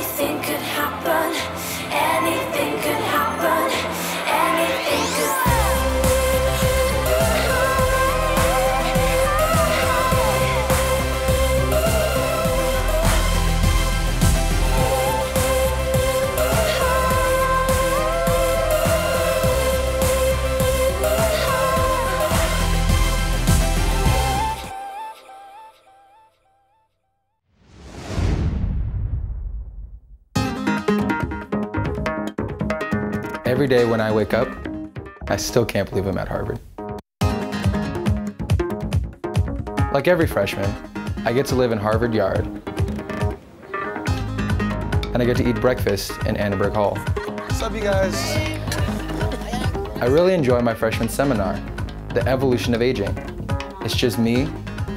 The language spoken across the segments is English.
anything could happen. Anything could happen. Anything could happen. Every day when I wake up, I still can't believe I'm at Harvard. Like every freshman, I get to live in Harvard Yard, and I get to eat breakfast in Annenberg Hall. What's up, you guys? I really enjoy my freshman seminar, The Evolution of Aging. It's just me,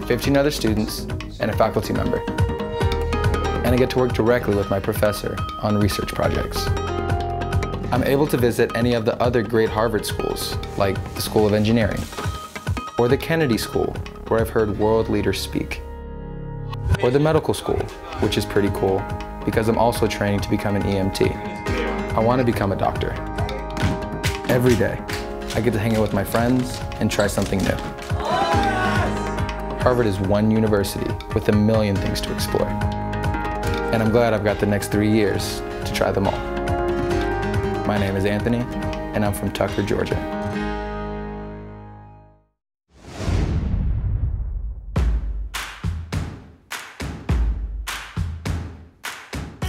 15 other students, and a faculty member. And I get to work directly with my professor on research projects. I'm able to visit any of the other great Harvard schools, like the School of Engineering, or the Kennedy School, where I've heard world leaders speak, or the medical school, which is pretty cool because I'm also training to become an EMT. I want to become a doctor. Every day, I get to hang out with my friends and try something new. Harvard is one university with a million things to explore. And I'm glad I've got the next 3 years to try them all. My name is Anthony, and I'm from Tucker, Georgia.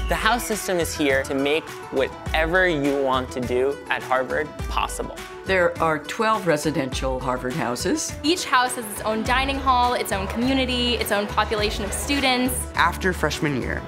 The house system is here to make whatever you want to do at Harvard possible. There are 12 residential Harvard houses. Each house has its own dining hall, its own community, its own population of students. After freshman year,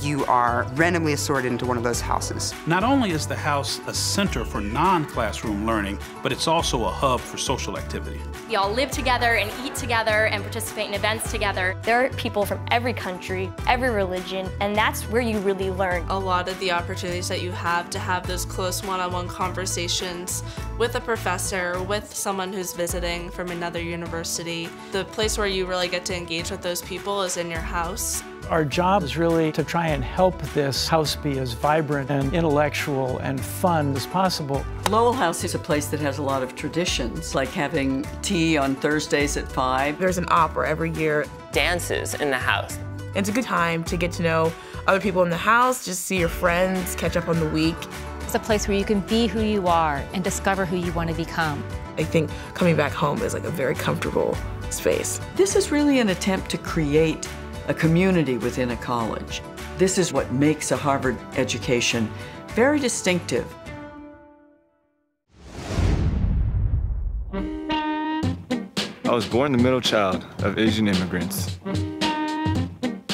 you are randomly assorted into one of those houses. Not only is the house a center for non-classroom learning, but it's also a hub for social activity. We all live together and eat together and participate in events together. There are people from every country, every religion, and that's where you really learn. A lot of the opportunities that you have to have those close one-on-one conversations with a professor, with someone who's visiting from another university. The place where you really get to engage with those people is in your house. Our job is really to try and help this house be as vibrant and intellectual and fun as possible. Lowell House is a place that has a lot of traditions, like having tea on Thursdays at 5. There's an opera every year. Dances in the house. It's a good time to get to know other people in the house, just see your friends, catch up on the week. It's a place where you can be who you are and discover who you want to become. I think coming back home is like a very comfortable space. This is really an attempt to create a community within a college. This is what makes a Harvard education very distinctive. I was born the middle child of Asian immigrants.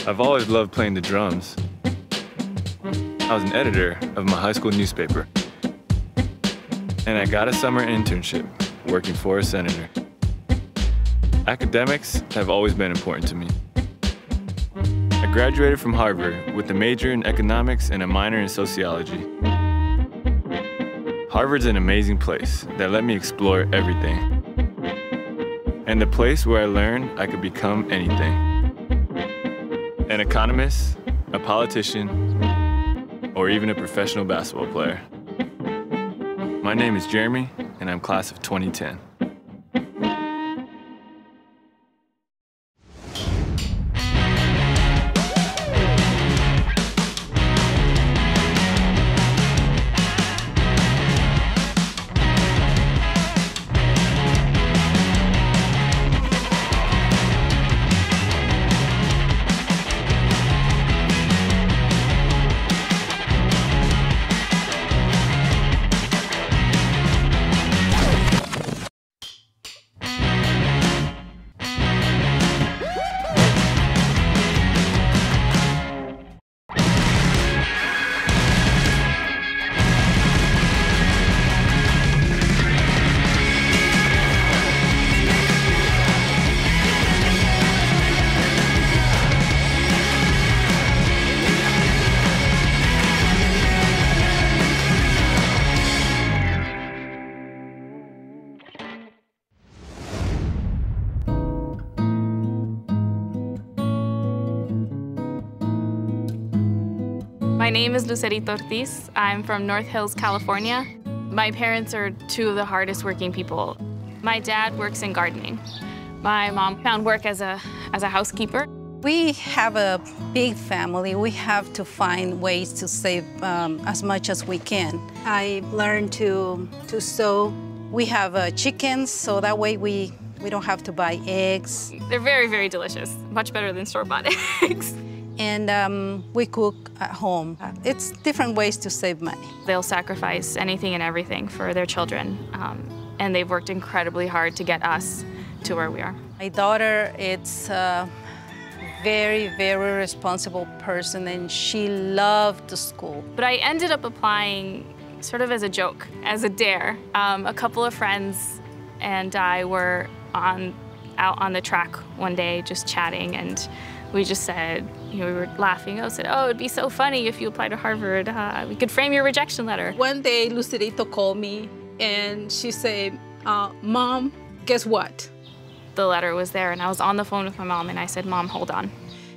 I've always loved playing the drums. I was an editor of my high school newspaper. And I got a summer internship working for a senator. Academics have always been important to me. I graduated from Harvard with a major in economics and a minor in sociology. Harvard's an amazing place that let me explore everything. And the place where I learned I could become anything. An economist, a politician, or even a professional basketball player. My name is Jeremy, and I'm class of 2010. name is Lucerito Ortiz. I'm from North Hills, California. My parents are two of the hardest working people. My dad works in gardening. My mom found work as a housekeeper. We have a big family. We have to find ways to save as much as we can. I learned to sew. We have chickens, so that way we don't have to buy eggs. They're very, very delicious. Much better than store-bought eggs. And we cook at home. It's different ways to save money. They'll sacrifice anything and everything for their children, and they've worked incredibly hard to get us to where we are. My daughter, it's a very, very responsible person, and she loved the school. But I ended up applying sort of as a joke, as a dare. A couple of friends and I were out on the track one day just chatting, and we just said, we were laughing. I said, oh, it'd be so funny if you apply to Harvard. We could frame your rejection letter. One day, Lucerito called me, and she said, Mom, guess what? The letter was there, and I was on the phone with my mom, and I said, Mom, hold on.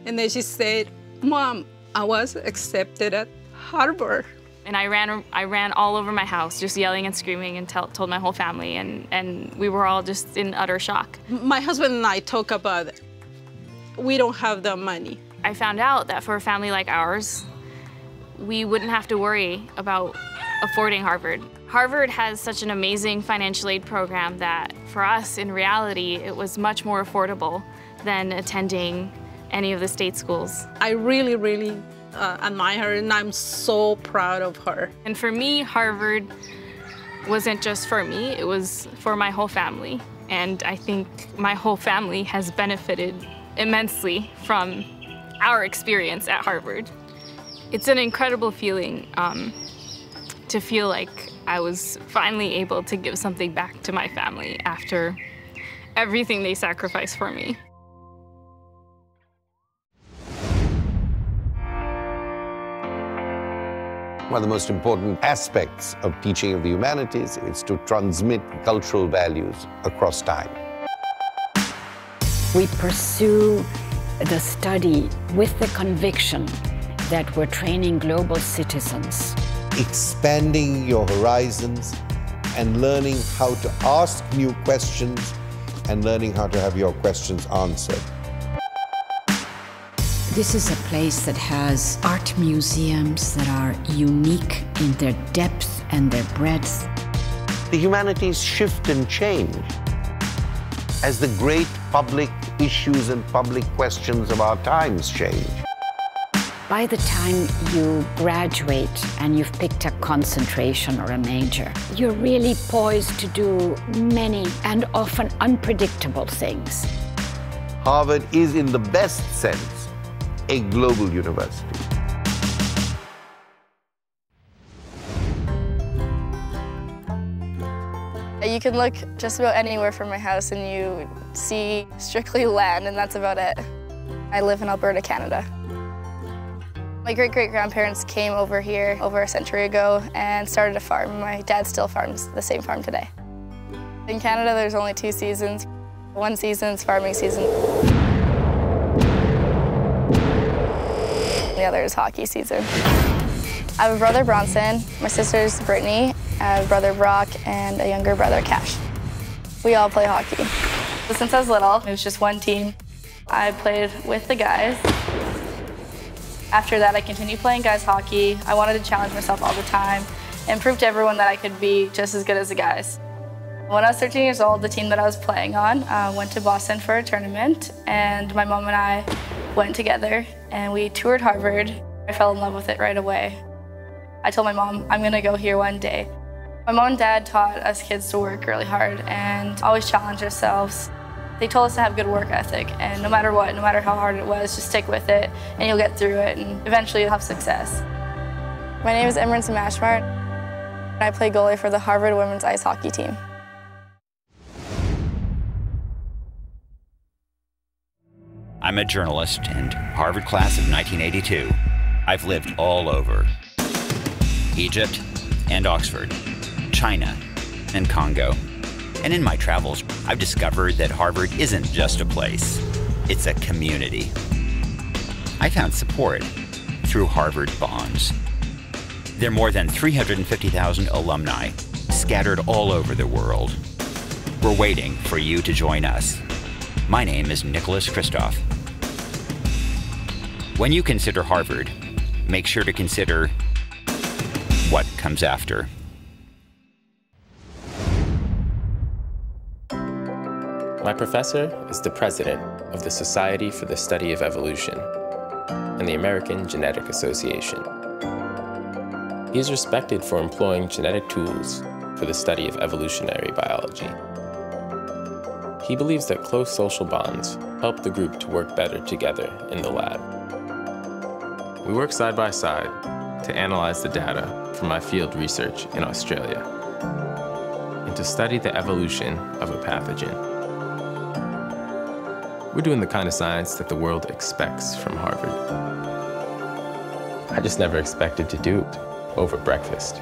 And then she said, Mom, I was accepted at Harvard. And I ran all over my house, just yelling and screaming, and told my whole family, and we were all just in utter shock. My husband and I talk about it. We don't have the money. I found out that for a family like ours, we wouldn't have to worry about affording Harvard. Harvard has such an amazing financial aid program that for us, in reality, it was much more affordable than attending any of the state schools. I really, really admire her, and I'm so proud of her. And for me, Harvard wasn't just for me, it was for my whole family. And I think my whole family has benefited immensely from our experience at Harvard. It's an incredible feeling to feel like I was finally able to give something back to my family after everything they sacrificed for me. One of the most important aspects of teaching of the humanities is to transmit cultural values across time. We pursue the study with the conviction that we're training global citizens. Expanding your horizons and learning how to ask new questions and learning how to have your questions answered. This is a place that has art museums that are unique in their depth and their breadth. The humanities shift and change as the great public issues and public questions of our times change. By the time you graduate and you've picked a concentration or a major, you're really poised to do many and often unpredictable things. Harvard is, in the best sense, a global university. You can look just about anywhere from my house and you see strictly land, and that's about it. I live in Alberta, Canada. My great-great-grandparents came over here over a century ago and started a farm. My dad still farms the same farm today. In Canada, there's only 2 seasons. One season's farming season. The other is hockey season. I have a brother, Bronson. My sister's Brittany. I have a brother, Brock, and a younger brother, Cash. We all play hockey. Since I was little, it was just one team. I played with the guys. After that, I continued playing guys hockey. I wanted to challenge myself all the time and prove to everyone that I could be just as good as the guys. When I was 13 years old, the team that I was playing on went to Boston for a tournament, and my mom and I went together and we toured Harvard. I fell in love with it right away. I told my mom, I'm gonna go here one day. My mom and dad taught us kids to work really hard and always challenge ourselves. They told us to have good work ethic, and no matter what, no matter how hard it was, just stick with it and you'll get through it and eventually you'll have success. My name is Imran Samashmart. I play goalie for the Harvard women's ice hockey team. I'm a journalist and Harvard class of 1982. I've lived all over. Egypt and Oxford, China and Congo. And in my travels, I've discovered that Harvard isn't just a place, it's a community. I found support through Harvard Bonds. There are more than 350,000 alumni scattered all over the world. We're waiting for you to join us. My name is Nicholas Kristof. When you consider Harvard, make sure to consider what comes after. My professor is the president of the Society for the Study of Evolution and the American Genetic Association. He is respected for employing genetic tools for the study of evolutionary biology. He believes that close social bonds help the group to work better together in the lab. We work side by side to analyze the data from my field research in Australia and to study the evolution of a pathogen. We're doing the kind of science that the world expects from Harvard. I just never expected to do it over breakfast.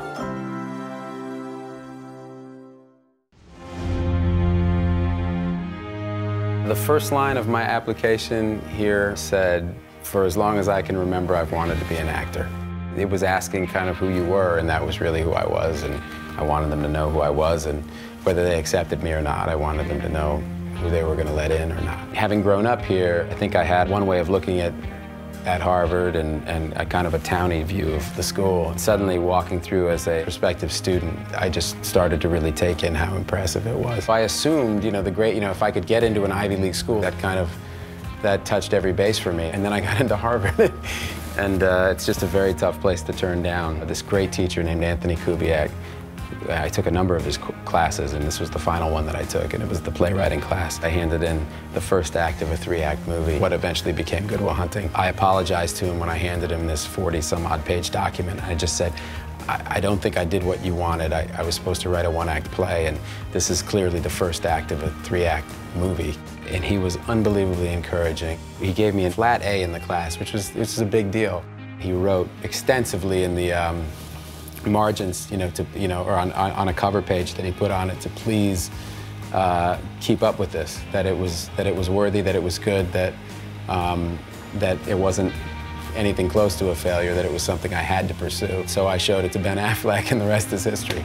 The first line of my application here said, for as long as I can remember, I've wanted to be an actor. It was asking kind of who you were, and that was really who I was, and I wanted them to know who I was, and whether they accepted me or not, I wanted them to know who they were going to let in or not. Having grown up here, I think I had one way of looking at Harvard and a kind of a towny view of the school. And suddenly walking through as a prospective student, I just started to really take in how impressive it was. I assumed, if I could get into an Ivy League school, that touched every base for me. And then I got into Harvard. And it's just a very tough place to turn down. This great teacher named Anthony Kubiak, I took a number of his classes, and this was the final one that I took, and it was the playwriting class. I handed in the first act of a 3-act movie, what eventually became Good Will Hunting. I apologized to him when I handed him this 40-some-odd page document. I just said, I don't think I did what you wanted. I was supposed to write a 1-act play, and this is clearly the first act of a 3-act movie. And he was unbelievably encouraging. He gave me a flat A in the class, which was a big deal. He wrote extensively in the margins, or on a cover page that he put on it to please keep up with this. That it was worthy, that it was good, that it wasn't anything close to a failure, that it was something I had to pursue. So I showed it to Ben Affleck, and the rest is history.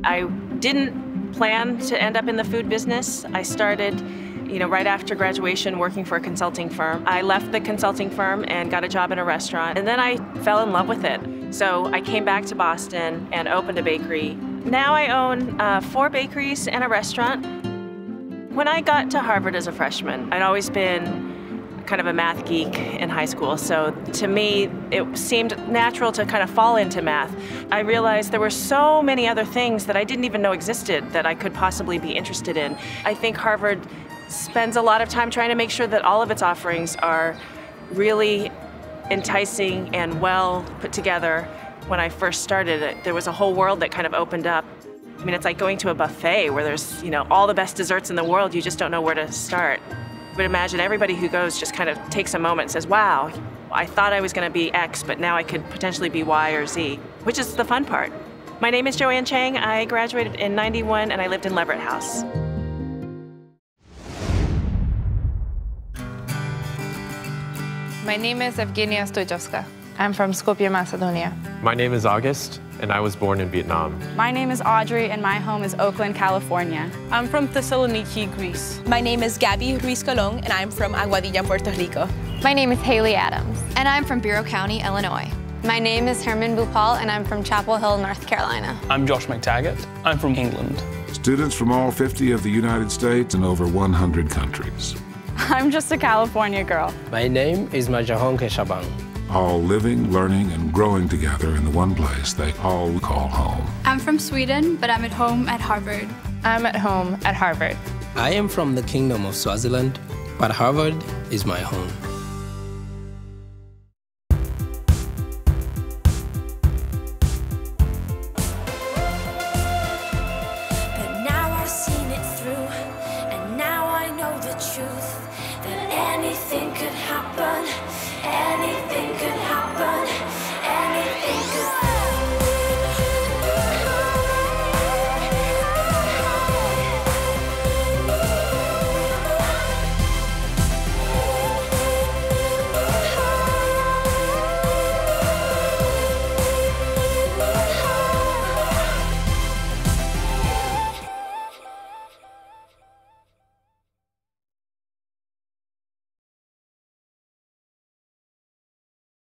I didn't plan to end up in the food business. I started, right after graduation working for a consulting firm. I left the consulting firm and got a job in a restaurant, and then I fell in love with it. So I came back to Boston and opened a bakery. Now I own 4 bakeries and a restaurant. When I got to Harvard as a freshman, I'd always been kind of a math geek in high school, so to me it seemed natural to kind of fall into math. I realized there were so many other things that I didn't even know existed that I could possibly be interested in. I think Harvard spends a lot of time trying to make sure that all of its offerings are really enticing and well put together. When I first started, there was a whole world that kind of opened up. I mean, it's like going to a buffet where there's, all the best desserts in the world, you just don't know where to start. I would imagine everybody who goes just kind of takes a moment and says, wow, I thought I was going to be X, but now I could potentially be Y or Z, which is the fun part. My name is Joanne Chang. I graduated in '91 and I lived in Leverett House. My name is Evgenia Stojovska. I'm from Skopje, Macedonia. My name is August. and I was born in Vietnam. My name is Audrey, and my home is Oakland, California. I'm from Thessaloniki, Greece. My name is Gabby Ruiz Colon, and I'm from Aguadilla, Puerto Rico. My name is Haley Adams, and I'm from Bureau County, Illinois. My name is Herman Bhupal, and I'm from Chapel Hill, North Carolina. I'm Josh McTaggart. I'm from England. Students from all 50 of the United States and over 100 countries. I'm just a California girl. My name is Majahong Keshaban. All living, learning, and growing together in the one place they all call home. I'm from Sweden, but I'm at home at Harvard. I'm at home at Harvard. I am from the Kingdom of Swaziland, but Harvard is my home. But now I've seen it through, and now I know the truth, that anything could happen.